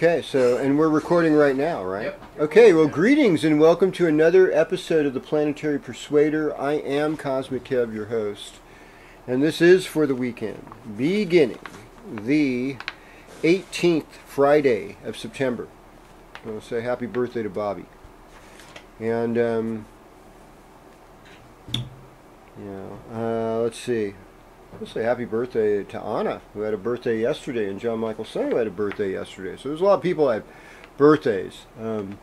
Okay, so, and we're recording right now, right? Yep. Okay, well, greetings and welcome to another episode of the Planetary Persuader. I am KozMcKev, your host, and this is for the weekend, beginning the 18th Friday of September. I want to say happy birthday to Bobby. And, let's see. Let's say happy birthday to Anna, who had a birthday yesterday, and John Michael Son, who had a birthday yesterday. So there's a lot of people that had birthdays in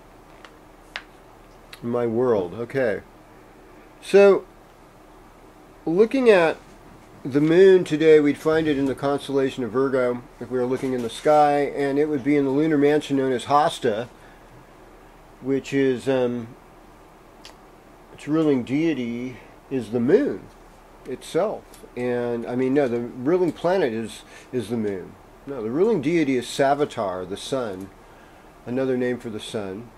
my world. Okay. So, looking at the moon today, we'd find it in the constellation of Virgo, if we were looking in the sky, and it would be in the lunar mansion known as Hasta, which is, its ruling deity is the moon itself. And I mean, no, the ruling planet is the moon. No, the ruling deity is Savitar, the sun, another name for the sun,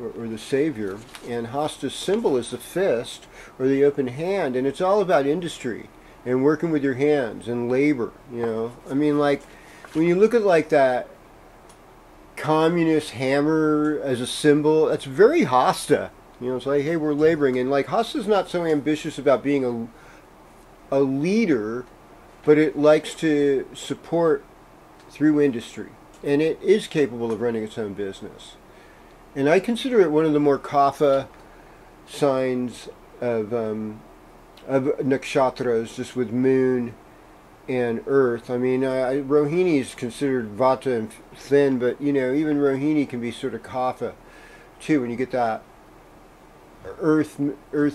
or the savior. And Hasta's symbol is the fist, or the open hand, and it's all about industry and working with your hands and labor. You know, I mean, like when you look at like that communist hammer as a symbol, that's very Hasta. You know, it's like, hey, we're laboring, and like Hasta's not so ambitious about being a leader, but it likes to support through industry, and it is capable of running its own business. And I consider it one of the more kapha signs of nakshatras, just with moon and earth. I mean, Rohini is considered vata and thin, but you know, even Rohini can be sort of kapha too when you get that earth,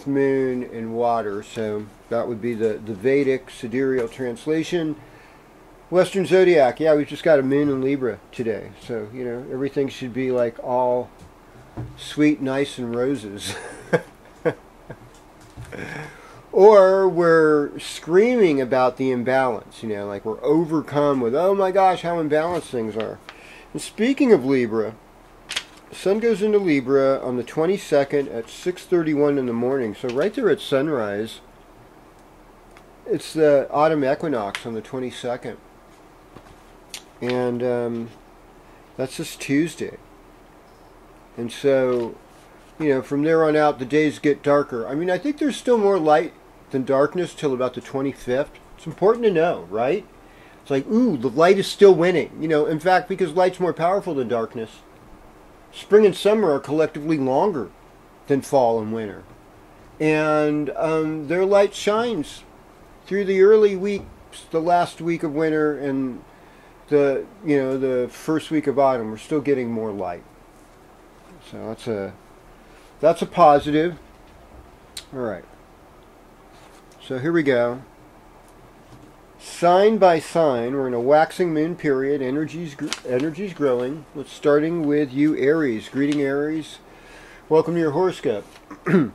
moon, and water. So that would be the Vedic sidereal translation. Western zodiac, yeah, we've just got a moon in Libra today. So, you know, everything should be like all sweet, nice, and roses. Or we're screaming about the imbalance, you know, like we're overcome with, oh my gosh, how imbalanced things are. And speaking of Libra, Sun goes into Libra on the 22nd at 6:31 in the morning. So right there at sunrise, it's the autumn equinox on the 22nd. And that's this Tuesday. And so, you know, from there on out, the days get darker. I mean, I think there's still more light than darkness till about the 25th. It's important to know, right? It's like, ooh, the light is still winning. You know, in fact, because light's more powerful than darkness. Spring and summer are collectively longer than fall and winter. And their light shines through the early weeks, the last week of winter, and the first week of autumn. We're still getting more light. So that's a positive. All right. So here we go. Sign by sign, we're in a waxing moon period. Energy's growing. Let's starting with you, Aries. Greeting, Aries. Welcome to your horoscope. So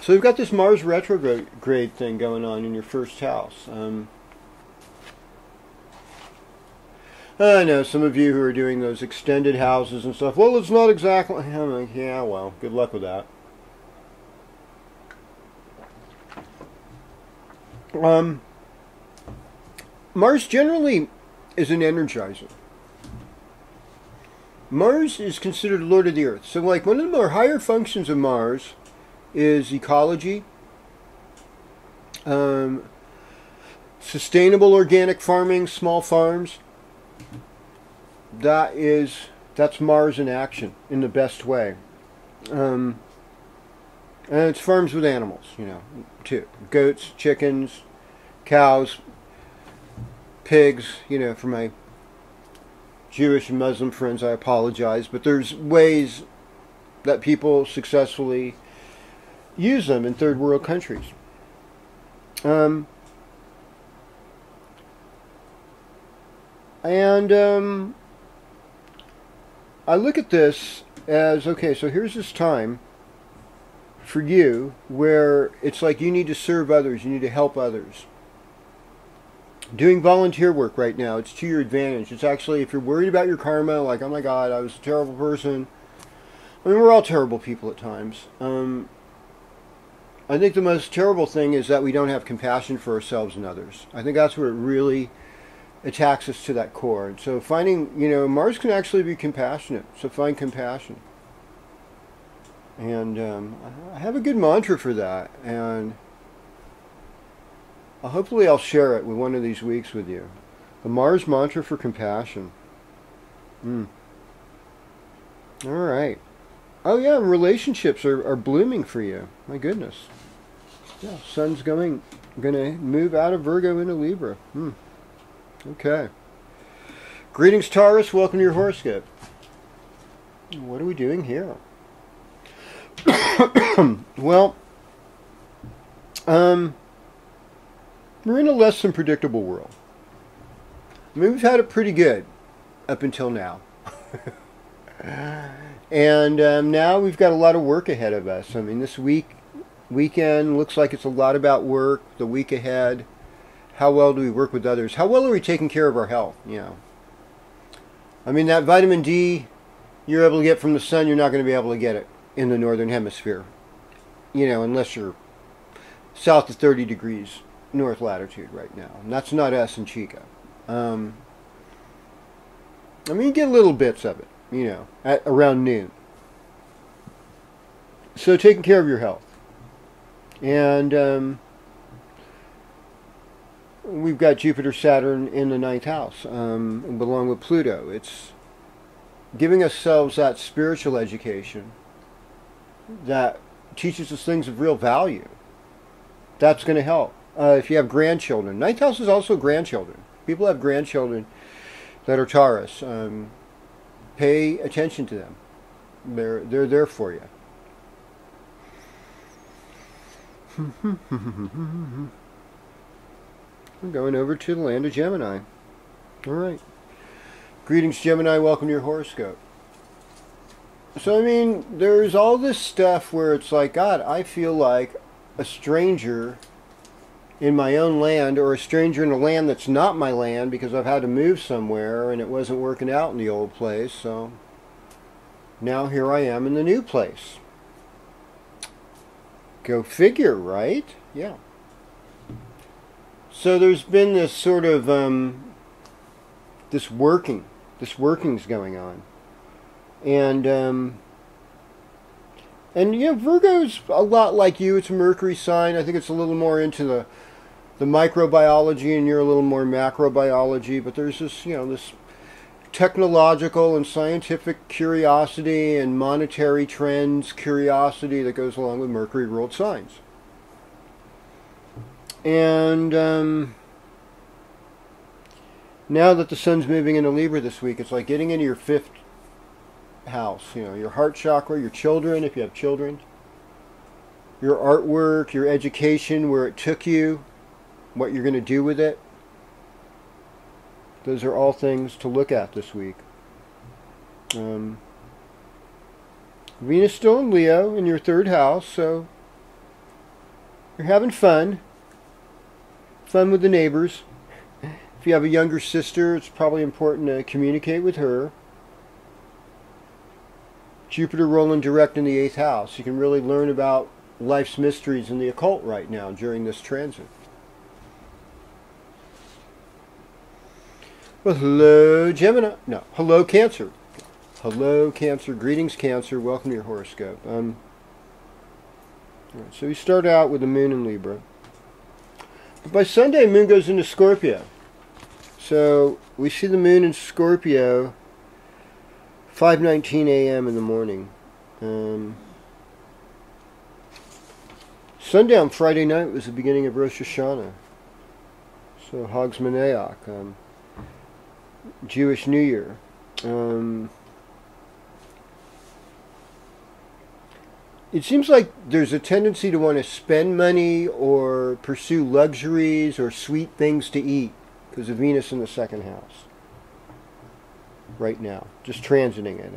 we've got this Mars retrograde thing going on in your first house. I know some of you who are doing those extended houses and stuff. Well, it's not exactly. I'm like, yeah, well, good luck with that. Mars generally is an energizer. Mars is considered Lord of the Earth. So like one of the more higher functions of Mars is ecology, sustainable organic farming, small farms. That's Mars in action in the best way. And it's farms with animals, you know, too. Goats, chickens, cows, pigs, you know, for my Jewish and Muslim friends, I apologize, but there's ways that people successfully use them in third world countries. I look at this as, okay, so here's this time for you where it's like you need to serve others, you need to help others. Doing volunteer work right now, it's to your advantage. It's actually, if you're worried about your karma, like, oh my God, I was a terrible person. I mean, we're all terrible people at times. I think the most terrible thing is that we don't have compassion for ourselves and others. I think that's where it really attacks us to that core. And so finding, you know, Mars can actually be compassionate. So find compassion. And I have a good mantra for that. And hopefully I'll share it with one of these weeks with you. The Mars mantra for compassion. All right. Oh yeah, relationships are blooming for you. My goodness. Yeah, Sun's gonna move out of Virgo into Libra. Okay. Greetings, Taurus. Welcome to your horoscope. What are we doing here? Well, we're in a less than predictable world. I mean, we've had it pretty good up until now. And now we've got a lot of work ahead of us. I mean, this weekend looks like it's a lot about work. The week ahead, how well do we work with others? How well are we taking care of our health? You know, I mean, that vitamin D you're able to get from the sun, you're not going to be able to get it in the northern hemisphere. You know, unless you're south of 30 degrees north latitude right now. And that's not us in Chico. I mean, you get little bits of it, you know, at around noon. So taking care of your health. And we've got Jupiter, Saturn in the ninth house, along with Pluto. It's giving ourselves that spiritual education that teaches us things of real value. That's going to help. If you have grandchildren. Ninth house is also grandchildren. People have grandchildren that are Taurus. Pay attention to them. They're there for you. We're going over to the land of Gemini. All right. Greetings, Gemini. Welcome to your horoscope. So, I mean, there's all this stuff where it's like, God, I feel like a stranger in my own land, or a stranger in a land that's not my land because I've had to move somewhere and it wasn't working out in the old place. So now here I am in the new place. Go figure, right? Yeah. So there's been this sort of this working's going on, and you know, Virgo's a lot like you. It's a Mercury sign. I think it's a little more into the microbiology, and you're a little more macrobiology. But there's this, you know, this technological and scientific curiosity and monetary trends curiosity that goes along with Mercury ruled signs. And now that the sun's moving into Libra this week, it's like getting into your fifth house. You know, your heart chakra, your children, if you have children, your artwork, your education, where it took you, what you're going to do with it. Those are all things to look at this week. Venus still in Leo in your third house, so you're having fun. Fun with the neighbors. If you have a younger sister, it's probably important to communicate with her. Jupiter rolling direct in the 8th house. You can really learn about life's mysteries in the occult right now during this transit. Well, hello, Gemini. No, hello, Cancer. Hello, Cancer. Greetings, Cancer. Welcome to your horoscope. All right, so we start out with the moon in Libra. But by Sunday, moon goes into Scorpio. So we see the moon in Scorpio 5:19 a.m. in the morning. Sundown Friday night was the beginning of Rosh Hashanah. So KozMcKev, Jewish New Year. It seems like there's a tendency to want to spend money or pursue luxuries or sweet things to eat because of Venus in the 2nd house right now, just transiting it.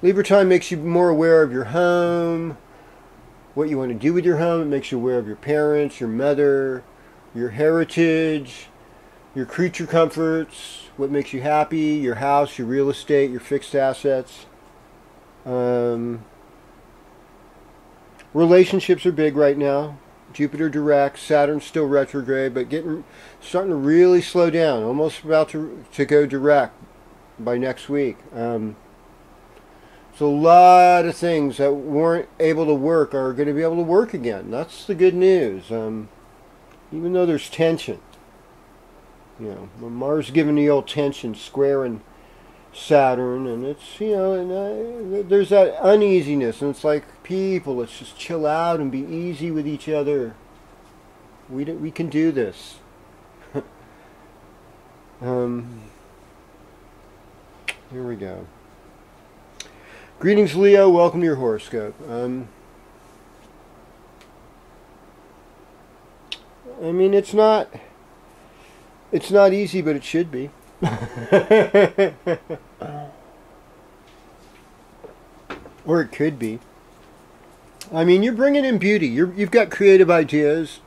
Libra time makes you more aware of your home, what you want to do with your home. It makes you aware of your parents, your mother, your heritage, your creature comforts, what makes you happy, your house, your real estate, your fixed assets. Relationships are big right now. Jupiter direct, Saturn still retrograde, but starting to really slow down, almost about to go direct by next week. So a lot of things that weren't able to work are going to be able to work again. That's the good news. Even though there's tension, Mars giving the old tension, squaring Saturn, and it's and there's that uneasiness, and it's like, people, let's just chill out and be easy with each other. We can do this. Here we go. Greetings, Leo. Welcome to your horoscope. I mean, it's not easy, but it should be. Or it could be. I mean, you're bringing in beauty. You've got creative ideas.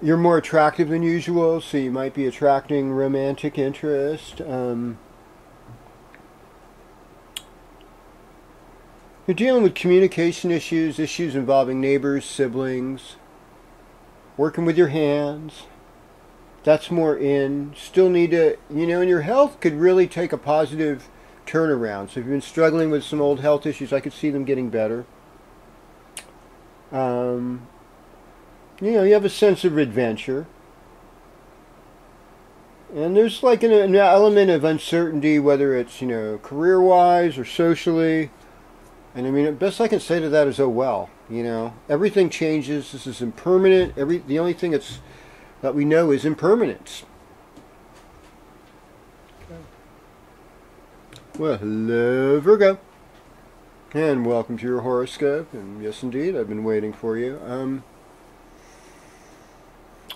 You're more attractive than usual, so you might be attracting romantic interest. You're dealing with communication issues involving neighbors, siblings, working with your hands. That's more in. Still need to, and your health could really take a positive turnaround. So if you've been struggling with some old health issues, I could see them getting better. You have a sense of adventure. And there's like an element of uncertainty, whether it's, career-wise or socially. And I mean, the best I can say to that is, oh well, everything changes. This is impermanent. The only thing that we know is impermanence. Well, hello, Virgo, and welcome to your horoscope. And yes, indeed, I've been waiting for you.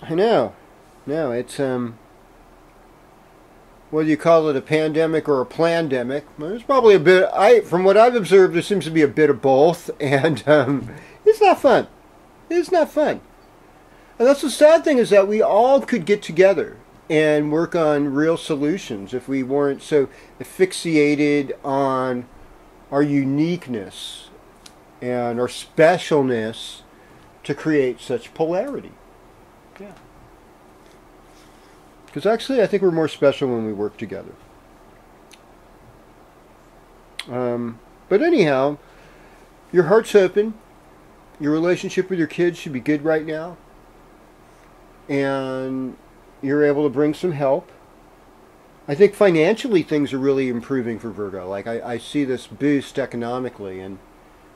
I know. No, it's whether you call it a pandemic or a plandemic, there's probably a bit. From what I've observed, there seems to be a bit of both, and it's not fun. It's not fun. And that's the sad thing, is that we all could get together and work on real solutions if we weren't so asphyxiated on our uniqueness and our specialness to create such polarity. Yeah. Because actually, I think we're more special when we work together. But anyhow, your heart's open. Your relationship with your kids should be good right now. And you're able to bring some help. I think financially things are really improving for Virgo. Like I see this boost economically, and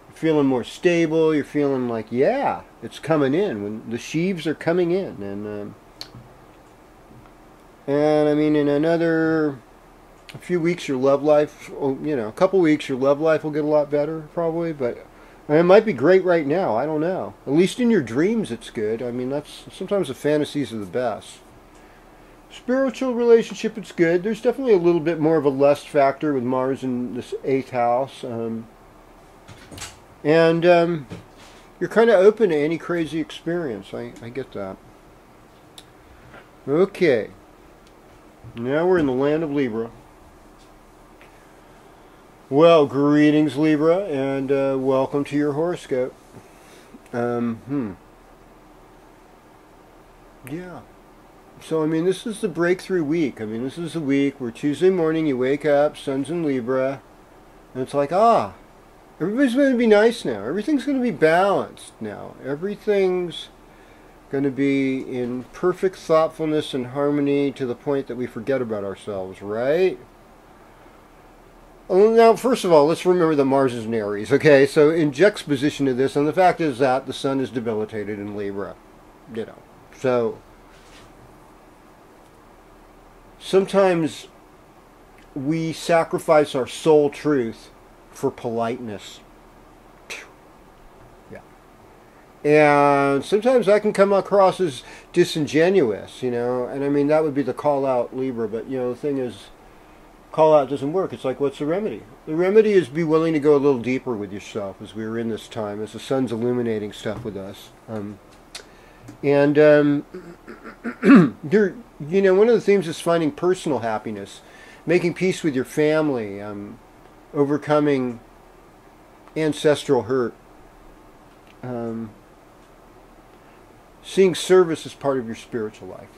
you're feeling more stable. You're feeling like, yeah, it's coming in. When the sheaves are coming in. And I mean, in a few weeks, your love life, a couple weeks, your love life will get a lot better, probably. But it might be great right now. I don't know. At least in your dreams, it's good. I mean, sometimes the fantasies are the best. Spiritual relationship, it's good. There's definitely a little bit more of a lust factor with Mars in this 8th house. And you're kind of open to any crazy experience. I get that. Okay. Now we're in the land of Libra. Well, greetings, Libra, and welcome to your horoscope. Yeah. So, I mean, this is the breakthrough week. I mean, this is the week where Tuesday morning you wake up, sun's in Libra, and it's like, everybody's going to be nice now. Everything's going to be balanced now. Everything's going to be in perfect thoughtfulness and harmony to the point that we forget about ourselves, right? Now, first of all, let's remember that Mars is in Aries, okay? So in juxtaposition to this, and the fact is that the sun is debilitated in Libra, So sometimes we sacrifice our soul truth for politeness. Yeah. And sometimes that can come across as disingenuous, and I mean, that would be the call-out Libra, but, the thing is, call-out doesn't work. It's like, what's the remedy? The remedy is be willing to go a little deeper with yourself as we're in this time, as the sun's illuminating stuff with us. You're, one of the themes is finding personal happiness, making peace with your family, overcoming ancestral hurt. seeing service as part of your spiritual life.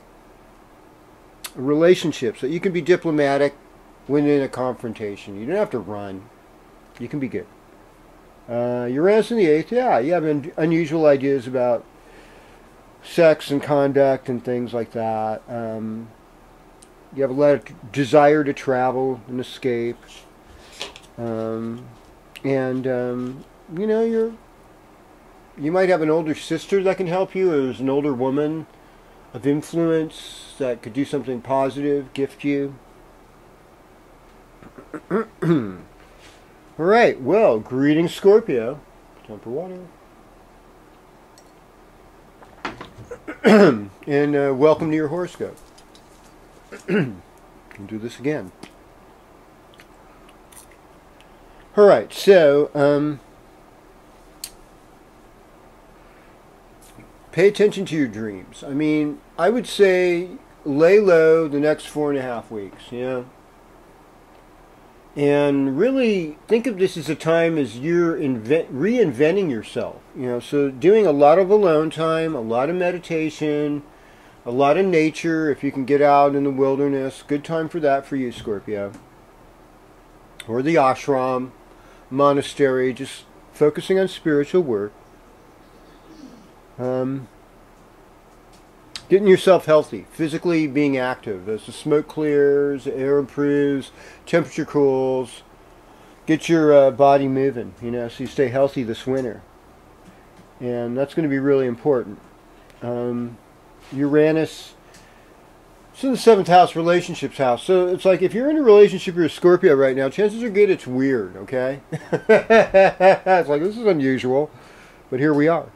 Relationships, so you can be diplomatic when in a confrontation. You don't have to run. You can be good. Uranus in the 8th, yeah, you have unusual ideas about sex and conduct and things like that. You have a lot of desire to travel and escape. You know, you might have an older sister that can help you, or there's an older woman of influence that could do something positive, gift you. All right, well, greetings, Scorpio. Time for water. And welcome to your horoscope. Can do this again. All right, so pay attention to your dreams. I mean, I would say lay low the next 4.5 weeks, you know? And really think of this as a time as you're reinventing yourself, you know? So doing a lot of alone time, a lot of meditation, a lot of nature. If you can get out in the wilderness, good time for that for you, Scorpio. Or the ashram, monastery, just focusing on spiritual work. Getting yourself healthy, physically being active. As the smoke clears, the air improves, temperature cools, get your body moving, you know, so you stay healthy this winter. And that's going to be really important. Uranus, it's in the 7th house, relationships house. So it's like if you're in a relationship with Scorpio right now, chances are good it's weird, okay? It's like, this is unusual, but here we are.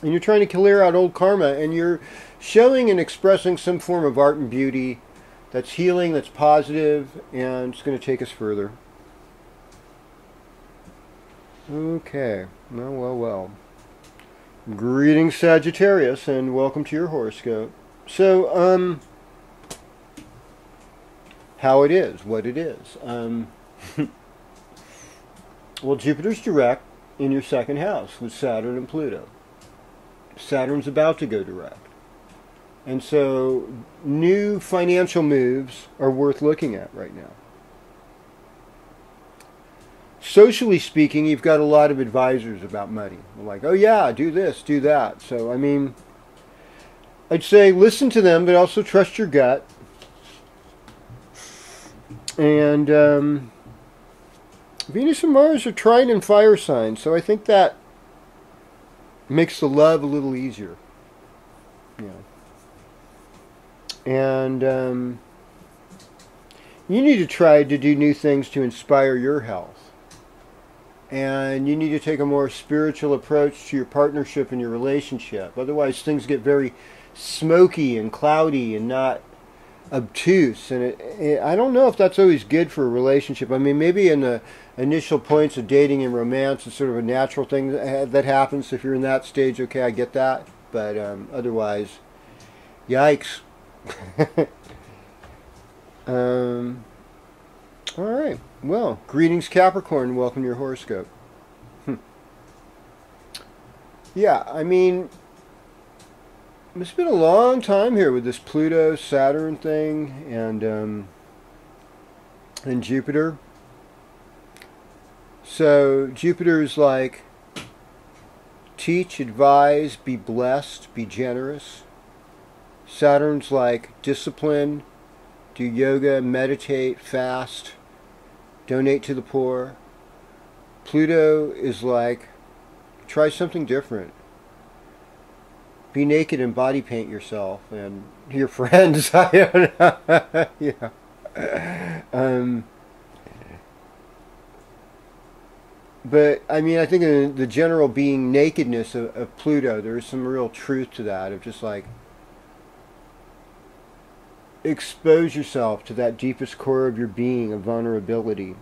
And you're trying to clear out old karma, and you're showing and expressing some form of art and beauty that's healing, that's positive, and it's going to take us further. Okay, well. Greetings, Sagittarius, and welcome to your horoscope. So, how it is, what it is. Well, Jupiter's direct in your 2nd house with Saturn and Pluto. Saturn's about to go direct. And so new financial moves are worth looking at right now. Socially speaking, you've got a lot of advisors about money. They're like, oh yeah, do this, do that. So, I mean, I'd say listen to them, but also trust your gut. And Venus and Mars are trine in fire signs, so I think that makes the love a little easier, you know. And you need to try to do new things to inspire your health. And you need to take a more spiritual approach to your partnership and your relationship. Otherwise, things get very smoky and cloudy and not obtuse. And I don't know if that's always good for a relationship. I mean, maybe in the initial points of dating and romance, it's sort of a natural thing that happens. If you're in that stage, okay, I get that. But otherwise, yikes. All right. Well, greetings, Capricorn. Welcome to your horoscope. Yeah, I mean, it's been a long time here with this Pluto-Saturn thing and Jupiter. So Jupiter's like teach, advise, be blessed, be generous. Saturn's like discipline, do yoga, meditate, fast, donate to the poor. Pluto is like try something different. Be naked and body paint yourself and your friends. I don't know. Yeah. But, I mean, I think in the general being nakedness of Pluto, there is some real truth to that, of just like, expose yourself to that deepest core of your being, of vulnerability.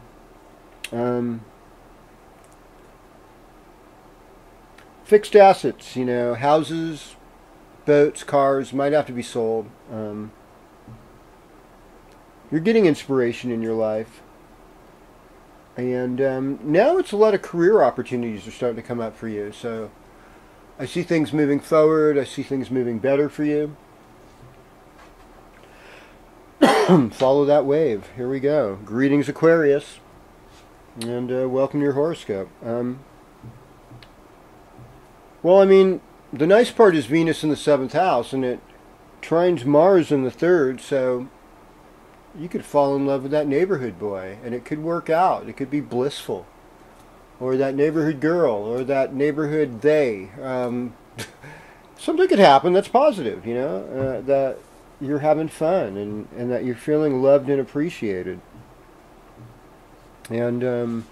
Fixed assets, you know, houses, boats, cars, might have to be sold. You're getting inspiration in your life. And now it's a lot of career opportunities are starting to come up for you. So I see things moving forward. I see things moving better for you. Follow that wave. Here we go. Greetings, Aquarius. And welcome to your horoscope. Well, I mean, the nice part is Venus in the 7th house, and it trines Mars in the 3rd, so you could fall in love with that neighborhood boy, and it could work out. It could be blissful. Or that neighborhood girl, or that neighborhood they. Something could happen that's positive, you know, that you're having fun, and that you're feeling loved and appreciated. And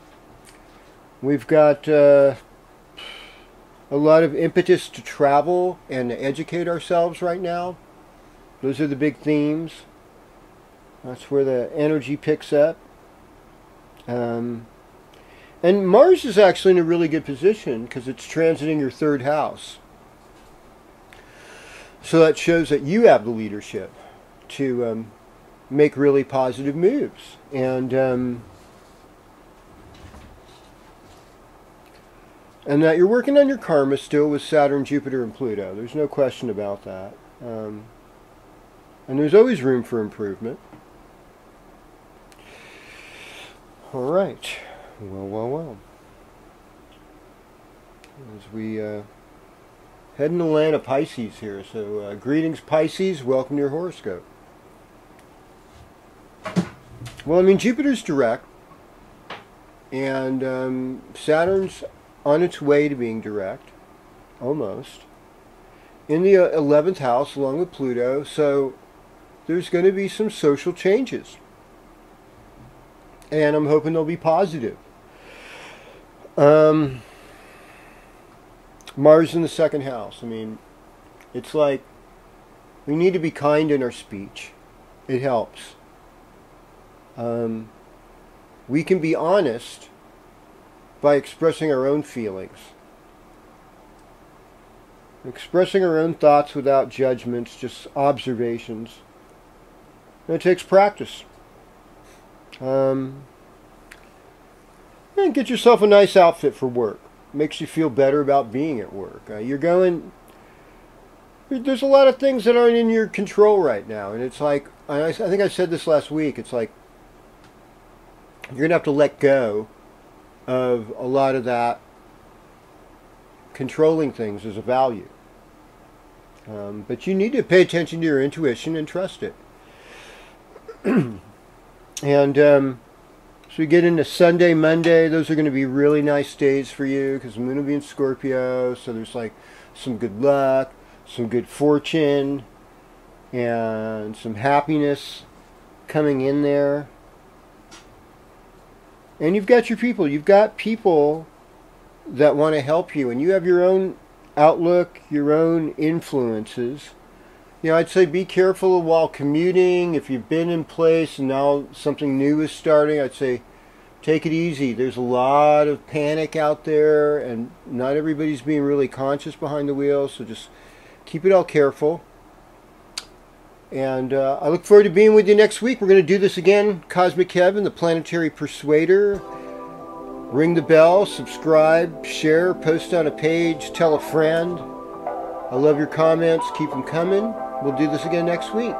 we've got a lot of impetus to travel and to educate ourselves right now. Those are the big themes. That's where the energy picks up. And Mars is actually in a really good position because it's transiting your 3rd house. So that shows that you have the leadership to make really positive moves. And that you're working on your karma still with Saturn, Jupiter, and Pluto. There's no question about that. And there's always room for improvement. All right. Well. As we head in the land of Pisces here. So greetings, Pisces. Welcome to your horoscope. Well, I mean, Jupiter's direct. And Saturn's on its way to being direct. Almost. In the 11th house along with Pluto. So there's going to be some social changes. And I'm hoping they'll be positive. Mars in the 2nd house. I mean, it's like we need to be kind in our speech. It helps. We can be honest by expressing our own feelings. Expressing our own thoughts without judgments, just observations. And it takes practice. And get yourself a nice outfit for work. Makes you feel better about being at work. There's a lot of things that aren't in your control right now. And it's like, I think I said this last week, it's like you're going to have to let go of a lot of that controlling things as a value. But you need to pay attention to your intuition and trust it. And so we get into Sunday, Monday. Those are going to be really nice days for you because the moon will be in Scorpio. So there's like some good luck, some good fortune, and some happiness coming in there. And you've got your people. You've got people that want to help you. And you have your own outlook, your own influences. You know, I'd say be careful while commuting. If you've been in place and now something new is starting, I'd say take it easy. There's a lot of panic out there, and not everybody's being really conscious behind the wheel, so just keep it all careful. And I look forward to being with you next week. We're going to do this again. KozMcKev and the Planetary Persuader. Ring the bell, subscribe, share, post on a page, tell a friend. I love your comments. Keep them coming. We'll do this again next week.